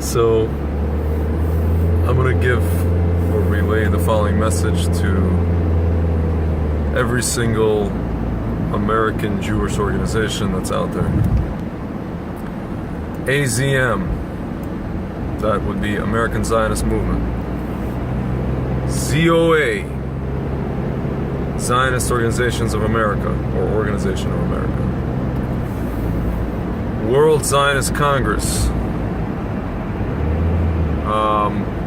So I'm going to give or relay the following message to every single American Jewish organization that's out there. AZM, that would be American Zionist Movement. ZOA, Zionist Organizations of America, or Organization of America. World Zionist Congress.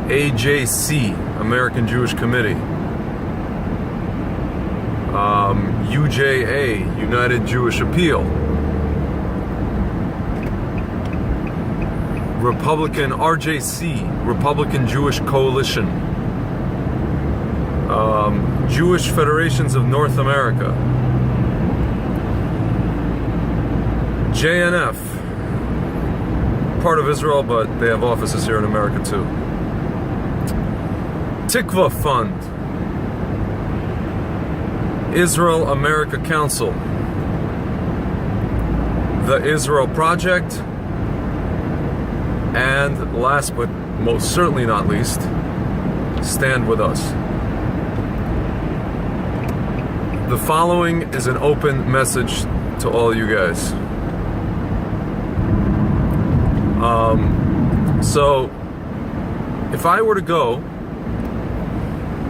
AJC, American Jewish Committee. UJA, United Jewish Appeal. Republican RJC, Republican Jewish Coalition. Jewish Federations of North America. JNF, part of Israel, but they have offices here in America too. Tikva Fund, Israel America Council, the Israel Project, and last but most certainly not least, Stand With Us. The following is an open message to all you guys. So, if I were to go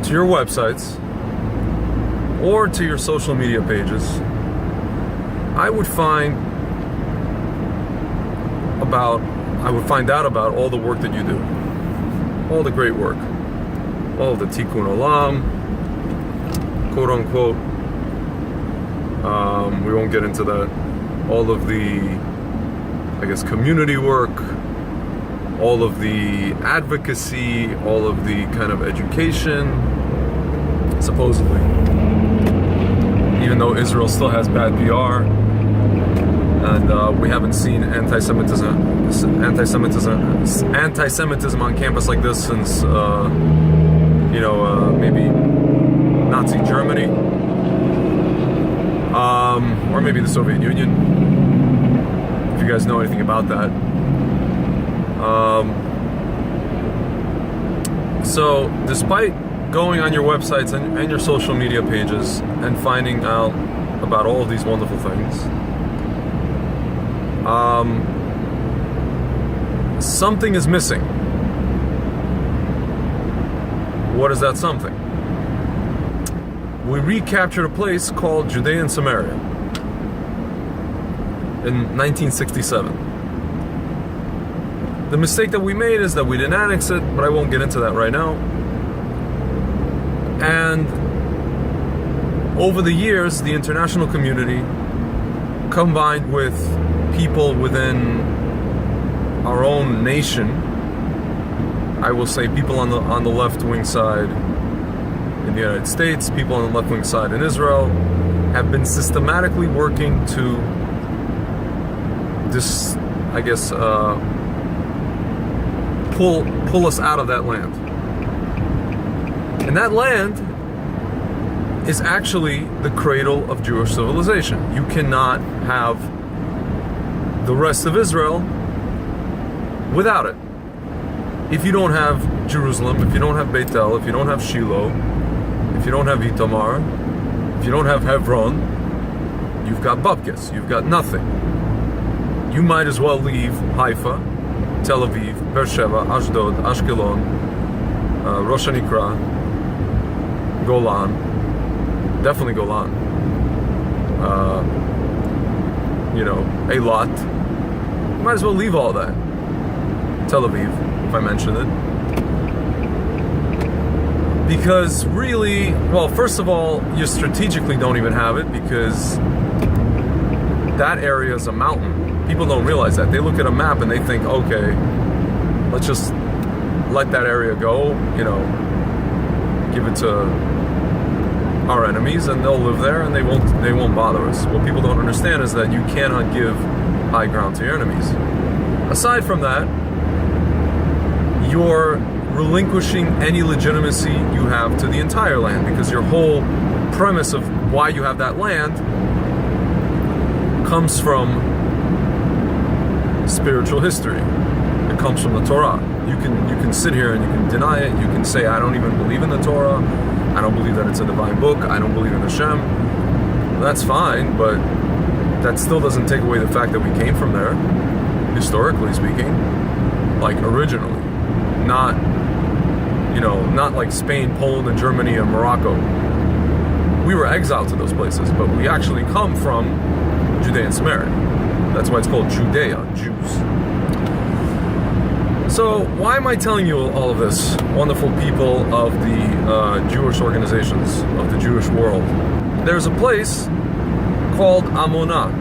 to your websites or to your social media pages, I would find out about all the work that you do, all the great work, all of the Tikkun Olam, quote unquote. We won't get into that. All of the, community work, all of the advocacy, all of the kind of education, supposedly. Even though Israel still has bad PR, and we haven't seen anti-Semitism on campus like this since, maybe Nazi Germany, or maybe the Soviet Union. If you guys know anything about that. So, despite going on your websites and your social media pages and finding out about all of these wonderful things, something is missing. What is that something? We recaptured a place called Judea and Samaria in 1967. The mistake that we made is that we didn't annex it, but I won't get into that right now. And over the years, the international community, combined with people within our own nation, I will say people on the left-wing side in the United States, people on the left-wing side in Israel, have been systematically working to pull us out of that land. And that land is actually the cradle of Jewish civilization. You cannot have the rest of Israel without it. If you don't have Jerusalem, if you don't have Beit El, if you don't have Shiloh, if you don't have Itamar, if you don't have Hebron, you've got Bupkis, you've got nothing. You might as well leave Haifa, Tel Aviv, Beersheba, Ashdod, Ashkelon, Rosh Hanikra, Golan, definitely Golan, Eilat. Might as well leave all that. Tel Aviv, if I mention it. Because really, well, first of all, you strategically don't even have it because that area is a mountain. People don't realize that. They look at a map and they think, okay, let's just let that area go, give it to our enemies and they'll live there and they won't bother us. What people don't understand is that you cannot give high ground to your enemies. Aside from that, you're relinquishing any legitimacy you have to the entire land, because your whole premise of why you have that land comes from spiritual history. It it comes from the Torah. You can sit here and you can deny it. You can say, I don't even believe in the Torah. I don't believe that it's a divine book. I don't believe in Hashem. That's fine, but that still doesn't take away the fact that we came from there, historically speaking, like originally. Not like Spain, Poland, and Germany, and Morocco. We were exiled to those places, but we actually come from Judea and Samaria. That's why it's called Judea, Jews. So why am I telling you all of this, wonderful people of the Jewish organizations, of the Jewish world? There's a place called Amona.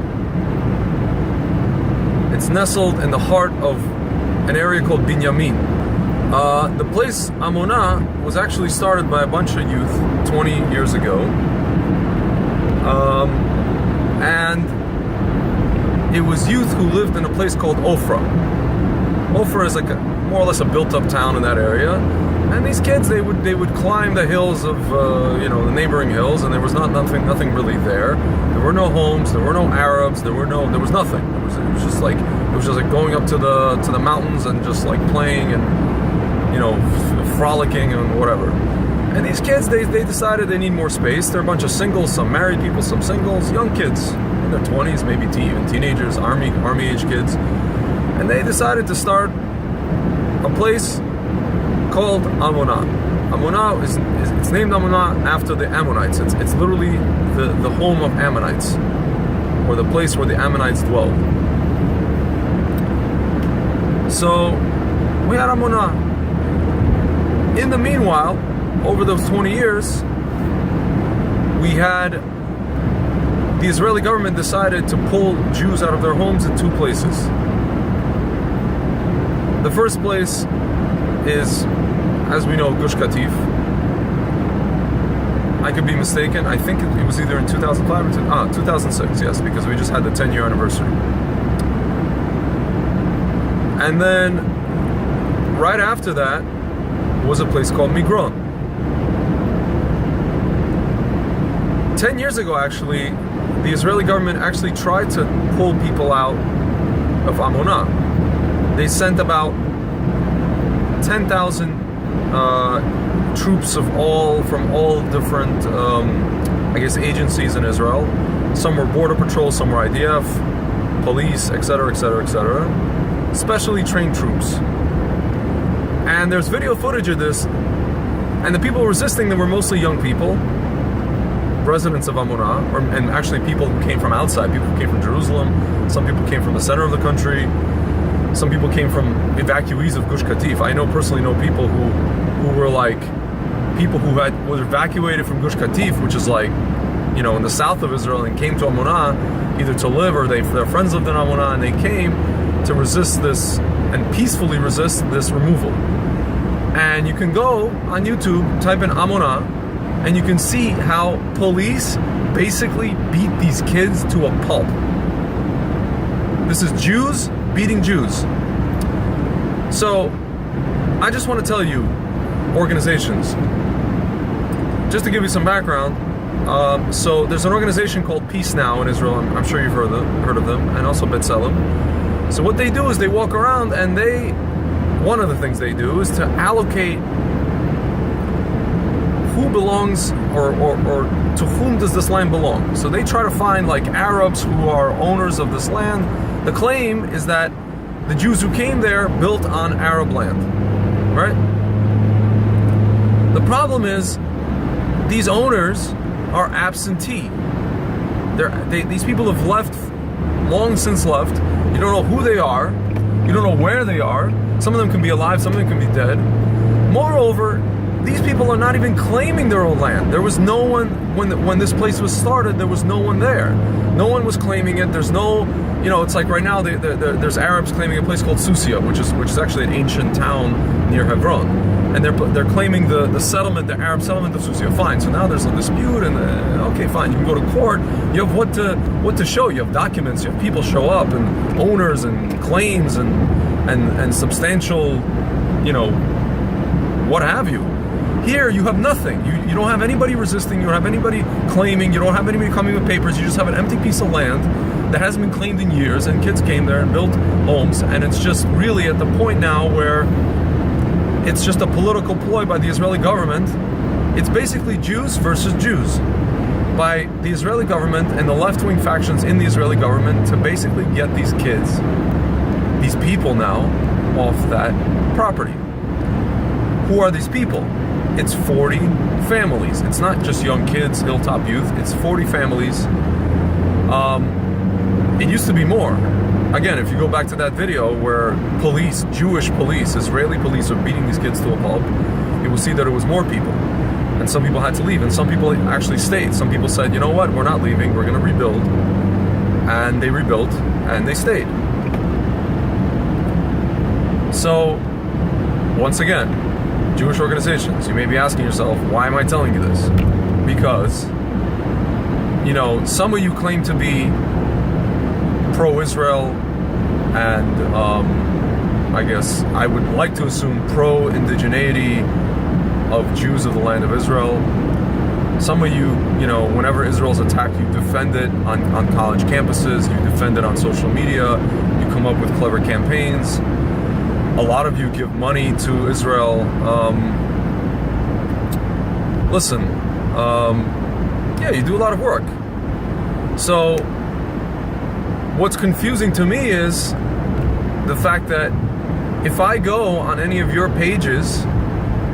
It's nestled in the heart of an area called Binyamin. The place Amona was actually started by a bunch of youth 20 years ago. And it was youth who lived in a place called Ofra. Ofra is like more or less a built-up town in that area. And these kids, they would climb the hills of the neighboring hills, and there was nothing really there. There were no homes, there were no Arabs, there was nothing. It was just like going up to the mountains and just like playing and frolicking and whatever. And these kids, they decided they need more space. They're a bunch of singles, some married people, some singles, young kids in their 20s, maybe even teenagers, army age kids. And they decided to start a place called Amona. Amona it's named Amona after the Ammonites. It's literally the home of Ammonites, or the place where the Ammonites dwell. So we had Amona. In the meanwhile, over those 20 years, the Israeli government decided to pull Jews out of their homes in two places. The first place is, as we know, Gush Katif. I could be mistaken. I think it was either in 2005 or 2006, yes, because we just had the 10-year anniversary. And then, right after that, was a place called Migron. 10 years ago, actually, the Israeli government actually tried to pull people out of Amona. They sent about 10,000 troops from all different, agencies in Israel. Some were border patrol, some were IDF, police, etc., etc., etc. Specially trained troops. And there's video footage of this, and the people resisting them were mostly young people, residents of Amona, and actually people who came from outside. People who came from Jerusalem, some people came from the center of the country, some people came from evacuees of Gush Katif. I personally know people who were like people who were evacuated from Gush Katif, which is like, in the south of Israel, and came to Amona either to live or their friends lived in Amona, and they came to resist this and peacefully resist this removal. And you can go on YouTube, type in Amona, and you can see how police basically beat these kids to a pulp. This is Jews beating Jews. So, I just want to tell you, organizations, just to give you some background, so there's an organization called Peace Now in Israel. I'm sure you've heard of them, and also B'Tselem. So what they do is they walk around and one of the things they do is to allocate who belongs or to whom does this land belong. So they try to find like Arabs who are owners of this land. The claim is that the Jews who came there built on Arab land, right? The problem is these owners are absentee. These people have left, long since left. You don't know who they are. You don't know where they are. Some of them can be alive, some of them can be dead. Moreover, these people are not even claiming their own land. There was no one, when this place was started, there was no one there. No one was claiming it. There's no, it's like right now there's Arabs claiming a place called Susia, which is actually an ancient town near Hebron. And they're claiming the settlement, the Arab settlement of Susia. Fine, so now there's a dispute, and okay, fine, you can go to court. You have what to show. You have documents. You have people show up, and owners, and claims, and substantial, what have you. Here, you have nothing. You don't have anybody resisting. You don't have anybody claiming. You don't have anybody coming with papers. You just have an empty piece of land that hasn't been claimed in years, and kids came there and built homes, and it's just really at the point now where it's just a political ploy by the Israeli government. It's basically Jews versus Jews by the Israeli government and the left-wing factions in the Israeli government to basically get these kids, these people now, off that property. Who are these people? It's 40 families. It's not just young kids, hilltop youth. It's 40 families. It used to be more. Again, if you go back to that video where police, Jewish police, Israeli police are beating these kids to a pulp, you will see that it was more people. And some people had to leave, and some people actually stayed. Some people said, you know what, we're not leaving, we're going to rebuild. And they rebuilt, and they stayed. So, once again, Jewish organizations, you may be asking yourself, why am I telling you this? Because, you know, some of you claim to be pro-Israel, and I guess I would like to assume pro-indigeneity of Jews of the land of Israel. Some of you, you know, whenever Israel's attacked, you defend it on college campuses, you defend it on social media, you come up with clever campaigns. A lot of you give money to Israel. Listen, yeah, you do a lot of work. So, what's confusing to me is the fact that if I go on any of your pages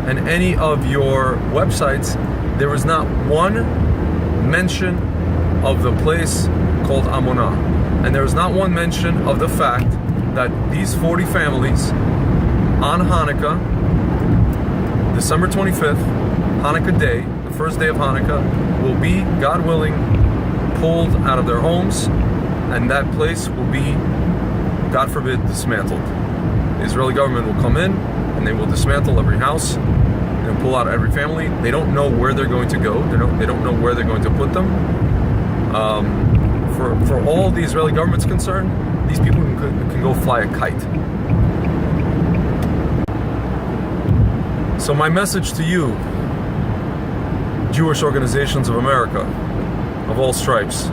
and any of your websites, there is not one mention of the place called Amona. And there is not one mention of the fact that these 40 families on Hanukkah, December 25th, Hanukkah Day, the first day of Hanukkah, will be, God willing, pulled out of their homes, and that place will be, God forbid, dismantled. The Israeli government will come in and they will dismantle every house. They'll pull out every family. They don't know where they're going to go. They don't know where they're going to put them. For all the Israeli government's concerned, these people can go fly a kite. So my message to you, Jewish organizations of America, of all stripes,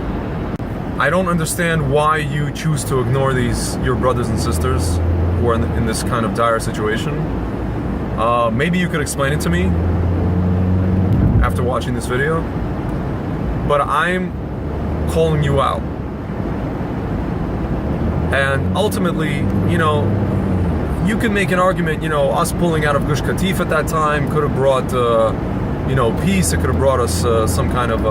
I don't understand why you choose to ignore your brothers and sisters who are in this kind of dire situation. Maybe you could explain it to me after watching this video, but I'm calling you out. And ultimately, you know, you can make an argument, you know, us pulling out of Gush Katif at that time could have brought, you know, peace. It could have brought us some kind of,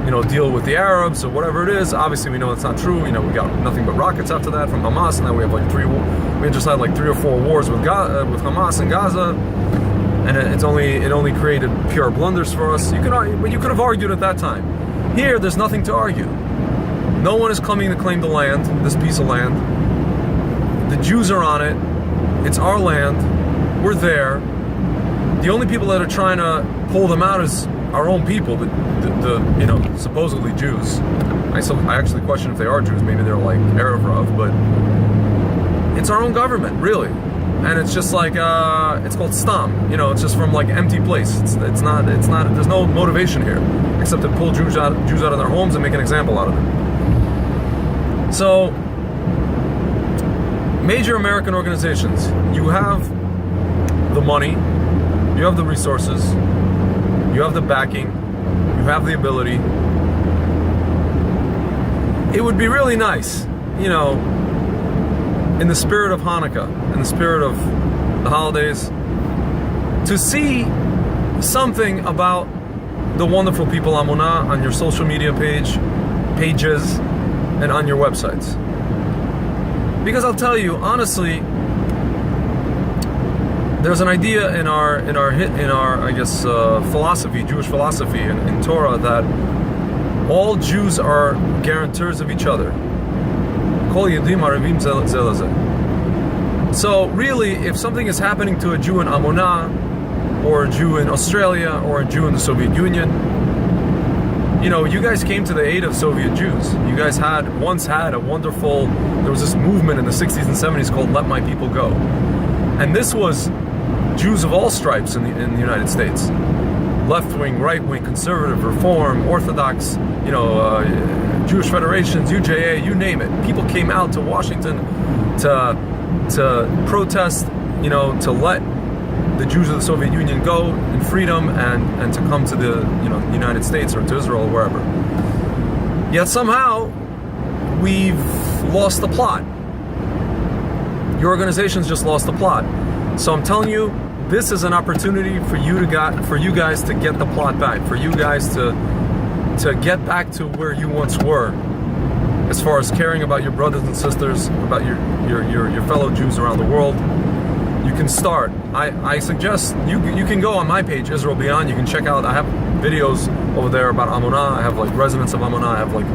you know, deal with the Arabs or whatever it is. Obviously, we know it's not true. You know, we got nothing but rockets after that from Hamas, and now we have like we just had like 3 or 4 wars with Hamas and Gaza, and it only created pure blunders for us. You could have argued at that time. Here, there's nothing to argue. No one is coming to claim the land, this piece of land. The Jews are on it. It's our land. We're there. The only people that are trying to pull them out is our own people, the you know, supposedly Jews. I actually question if they are Jews. Maybe they're like Arab Rav, but it's our own government, really. And it's just like it's called Stam. You know, it's just from like empty place. It's not. There's no motivation here except to pull Jews out of their homes and make an example out of them. So, major American organizations, you have the money, you have the resources, you have the backing, you have the ability. It would be really nice, you know, in the spirit of Hanukkah, in the spirit of the holidays, to see something about the wonderful people Amona on your social media pages, and on your websites. Because I'll tell you, honestly, there's an idea in our I guess philosophy, Jewish philosophy in Torah, that all Jews are guarantors of each other. So really, if something is happening to a Jew in Amona, or a Jew in Australia, or a Jew in the Soviet Union, you know, you guys came to the aid of Soviet Jews. You guys once had a wonderful, there was this movement in the 60s and 70s called Let My People Go. And this was Jews of all stripes in the United States. left-wing, right-wing, conservative, reform, orthodox, Jewish federations, UJA, you name it. People came out to Washington to protest, to let the Jews of the Soviet Union go in freedom and to come to the United States or to Israel or wherever. Yet somehow we've lost the plot. Your organization's just lost the plot. So I'm telling you, this is an opportunity for you guys to get the plot back, for you guys to get back to where you once were, as far as caring about your brothers and sisters, about your fellow Jews around the world. You can start. I suggest you can go on my page, Israel Beyond. You can check out. I have videos over there about Amona. I have like residents of Amona. I have like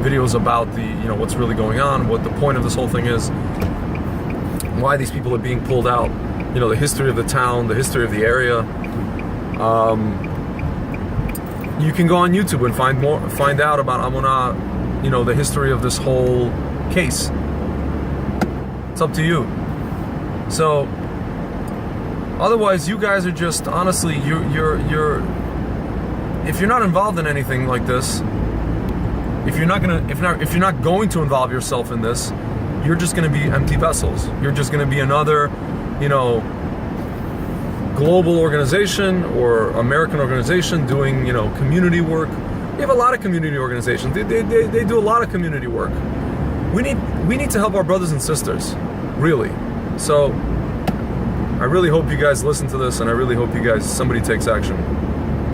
videos about the what's really going on, what the point of this whole thing is, why these people are being pulled out. The history of the town, the history of the area. You can go on YouTube and find out about Amona, the history of this whole case. It's up to you. So, otherwise, you guys are just honestly, you're if you're not involved in anything like this, if you're not going to involve yourself in this, you're just going to be empty vessels. You're just going to be another global organization or American organization doing, community work. We have a lot of community organizations. They do a lot of community work. We need to help our brothers and sisters, really. So I really hope you guys listen to this, and I really hope somebody takes action.